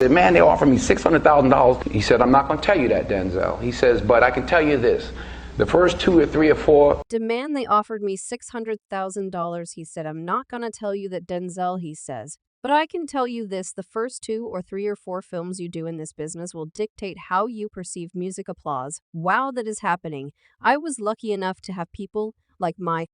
said, man, they offered me $600,000. He said, I'm not going to tell you that, Denzel. He says, but I can tell you this. The first 2 or 3 or 4. Demand they offered me $600,000. He said, I'm not going to tell you that, Denzel, he says. But I can tell you this, the first 2 or 3 or 4 films you do in this business will dictate how you perceive music applause. Wow, that is happening. I was lucky enough to have people like my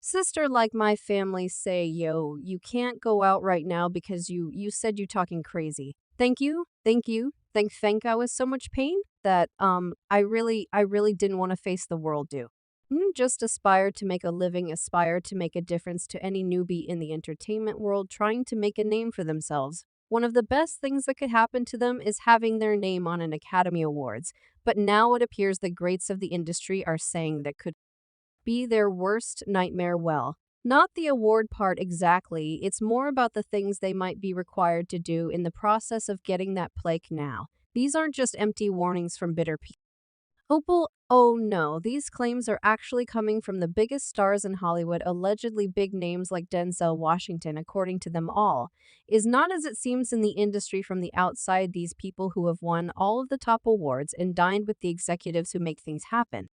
sister, like my family say, yo, you can't go out right now because you said you talking crazy. Thank you. Thank I was so much pain that I really didn't want to face the world, do. Just aspire to make a living, aspire to make a difference to any newbie in the entertainment world trying to make a name for themselves. One of the best things that could happen to them is having their name on an Academy Awards, but now it appears the greats of the industry are saying that could be their worst nightmare. Well, not the award part exactly, it's more about the things they might be required to do in the process of getting that plaque now. These aren't just empty warnings from bitter people. Opal, oh no, these claims are actually coming from the biggest stars in Hollywood, allegedly big names like Denzel Washington, according to them all. Is not as it seems in the industry from the outside, these people who have won all of the top awards and dined with the executives who make things happen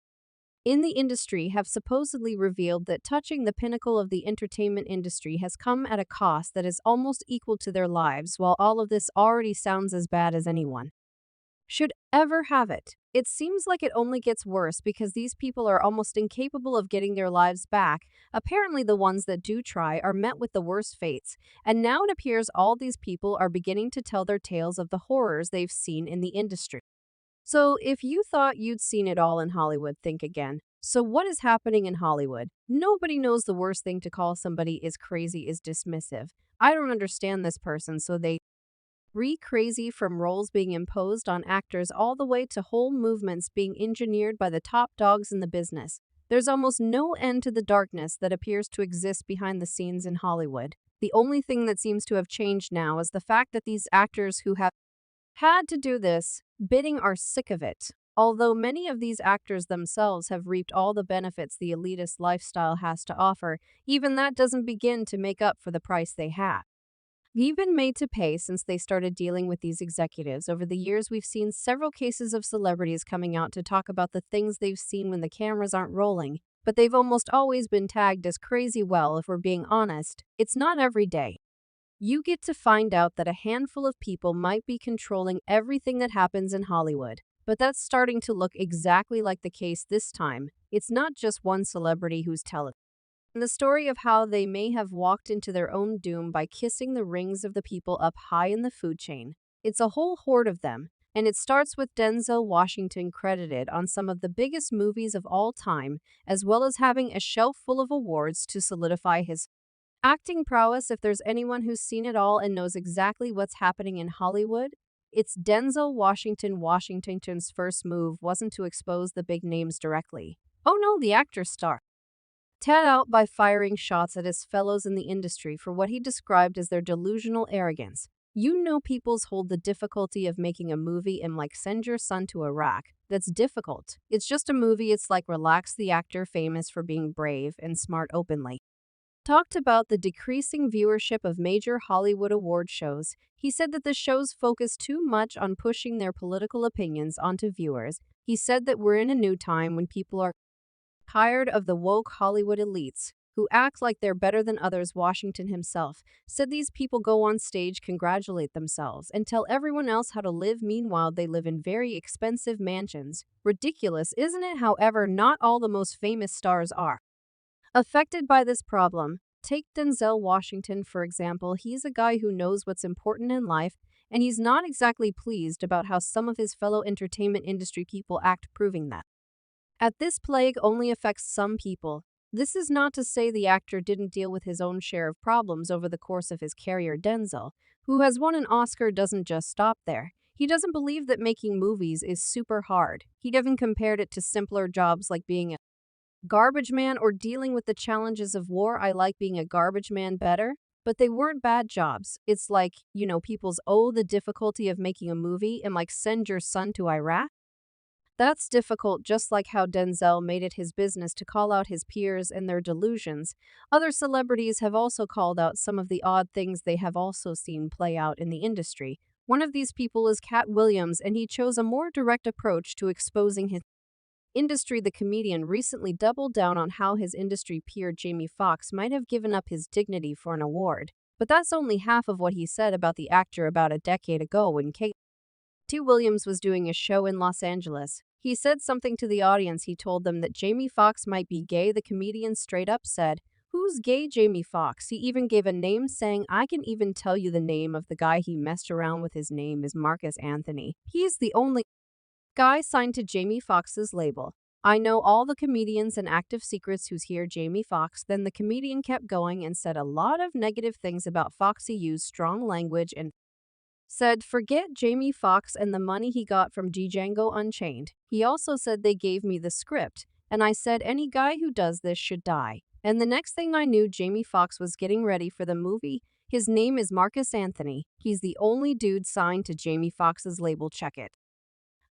in the industry have supposedly revealed that touching the pinnacle of the entertainment industry has come at a cost that is almost equal to their lives. While all of this already sounds as bad as anyone should ever have it, it seems like it only gets worse because these people are almost incapable of getting their lives back. Apparently, the ones that do try are met with the worst fates, and now it appears all these people are beginning to tell their tales of the horrors they've seen in the industry. So, if you thought you'd seen it all in Hollywood, think again. So, what is happening in Hollywood? Nobody knows the worst thing to call somebody is crazy is dismissive. I don't understand this person, so they crazy, from roles being imposed on actors all the way to whole movements being engineered by the top dogs in the business. There's almost no end to the darkness that appears to exist behind the scenes in Hollywood. The only thing that seems to have changed now is the fact that these actors who have had to do this bidding are sick of it. Although many of these actors themselves have reaped all the benefits the elitist lifestyle has to offer, even that doesn't begin to make up for the price they have been made to pay since they started dealing with these executives. Over the years, we've seen several cases of celebrities coming out to talk about the things they've seen when the cameras aren't rolling, but they've almost always been tagged as crazy. Well, if we're being honest, it's not every day you get to find out that a handful of people might be controlling everything that happens in Hollywood. But that's starting to look exactly like the case this time. It's not just one celebrity who's telling the story of how they may have walked into their own doom by kissing the rings of the people up high in the food chain. It's a whole horde of them, and it starts with Denzel Washington, credited on some of the biggest movies of all time, as well as having a shelf full of awards to solidify his acting prowess. If there's anyone who's seen it all and knows exactly what's happening in Hollywood, it's Denzel Washington. Washington's first move wasn't to expose the big names directly. Oh no, the actor star Ted out by firing shots at his fellows in the industry for what he described as their delusional arrogance. You know, peoples hold the difficulty of making a movie and like send your son to Iraq. That's difficult. It's just a movie. It's like relax. The actor, famous for being brave and smart openly, talked about the decreasing viewership of major Hollywood award shows. He said that the shows focus too much on pushing their political opinions onto viewers. He said that we're in a new time when people are tired of the woke Hollywood elites who act like they're better than others. Washington himself said these people go on stage, congratulate themselves, and tell everyone else how to live. Meanwhile, they live in very expensive mansions. Ridiculous, isn't it? However, not all the most famous stars are affected by this problem. Take Denzel Washington, for example. He's a guy who knows what's important in life, and he's not exactly pleased about how some of his fellow entertainment industry people act, proving that this plague only affects some people. This is not to say the actor didn't deal with his own share of problems over the course of his career. Denzel, who has won an Oscar, doesn't just stop there. He doesn't believe that making movies is super hard. He even compared it to simpler jobs like being a garbage man or dealing with the challenges of war. I like being a garbage man better, but they weren't bad jobs. It's like, people's the difficulty of making a movie and like send your son to Iraq. That's difficult, just like how Denzel made it his business to call out his peers and their delusions. Other celebrities have also called out some of the odd things they have also seen play out in the industry. One of these people is Cat Williams, and he chose a more direct approach to exposing his industry. The comedian recently doubled down on how his industry peer Jamie Foxx might have given up his dignity for an award. But that's only half of what he said about the actor about a decade ago when Cat Williams was doing a show in Los Angeles. He said something to the audience. He told them that Jamie Foxx might be gay. The comedian straight up said, "Who's gay, Jamie Foxx?" He even gave a name, saying, "I can even tell you the name of the guy he messed around with. His name is Marcus Anthony. He's the only guy signed to Jamie Foxx's label. I know all the comedians and active secrets. Who's here, Jamie Foxx?" Then the comedian kept going and said a lot of negative things about Foxx. He used strong language and said, "Forget Jamie Foxx and the money he got from Django Unchained." He also said, "They gave me the script, and I said any guy who does this should die." And the next thing I knew, Jamie Foxx was getting ready for the movie. His name is Marcus Anthony. He's the only dude signed to Jamie Foxx's label. Check it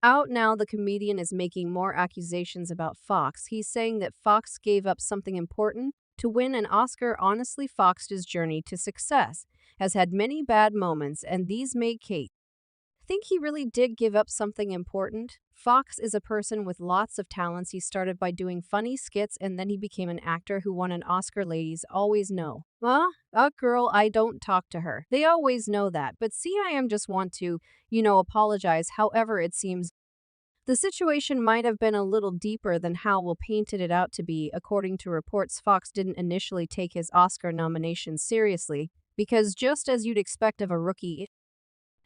out now. The comedian is making more accusations about Foxx. He's saying that Foxx gave up something important to win an Oscar. Honestly, Foxx's journey to success has had many bad moments, and these made Kate think he really did give up something important. Foxx is a person with lots of talents. He started by doing funny skits, and then he became an actor who won an Oscar. Ladies always know. Girl, I don't talk to her. They always know that. But see, I am just want to, apologize. However, it seems the situation might have been a little deeper than Howell painted it out to be. According to reports, Foxx didn't initially take his Oscar nomination seriously, because just as you'd expect of a rookie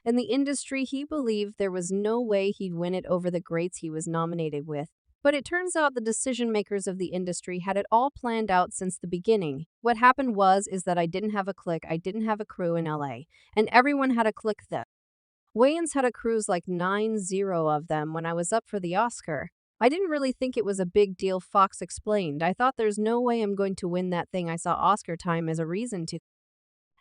in the industry, he believed there was no way he'd win it over the greats he was nominated with. But it turns out the decision makers of the industry had it all planned out since the beginning. What happened is that I didn't have a clique, I didn't have a crew in LA, and everyone had a clique. The Wayans had a cruise, like 90 of them, when I was up for the Oscar. I didn't really think it was a big deal, Foxx explained. I thought there's no way I'm going to win that thing. I saw Oscar time as a reason to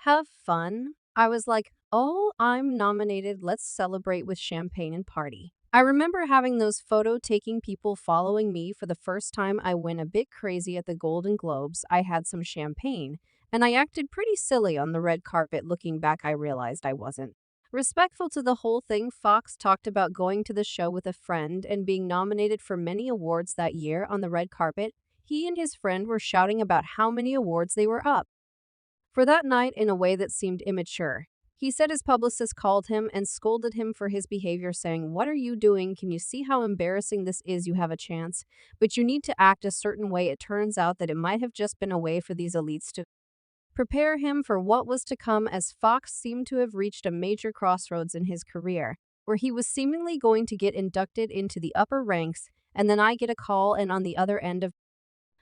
have fun. I was like, oh, I'm nominated, let's celebrate with champagne and party. I remember having those photo-taking people following me for the first time. I went a bit crazy at the Golden Globes. I had some champagne, and I acted pretty silly on the red carpet. Looking back, I realized I wasn't respectful to the whole thing. Foxx talked about going to the show with a friend and being nominated for many awards that year. On the red carpet, he and his friend were shouting about how many awards they were up for that night in a way that seemed immature. He said his publicist called him and scolded him for his behavior, saying, "What are you doing? Can you see how embarrassing this is? You have a chance, but you need to act a certain way." It turns out that it might have just been a way for these elites to prepare him for what was to come, as Foxx seemed to have reached a major crossroads in his career, where he was seemingly going to get inducted into the upper ranks, and then I get a call, and on the other end of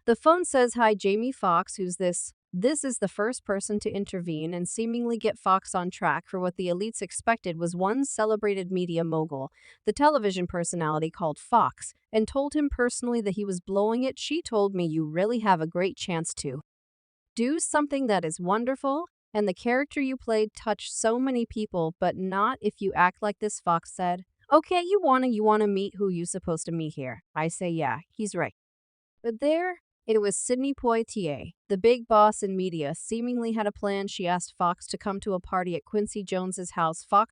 the phone says, "Hi, Jamie Foxx, who's this?" This is the first person to intervene and seemingly get Foxx on track for what the elites expected was one celebrated media mogul. The television personality called Foxx and told him personally that he was blowing it. "She told me you really have a great chance to do something that is wonderful, and the character you played touched so many people, but not if you act like this," Foxx said. "Okay, you wanna meet who you supposed to meet here?" I say, "Yeah, he's right." But there, it was Sidney Poitier, the big boss in media, seemingly had a plan. She asked Foxx to come to a party at Quincy Jones's house. Foxx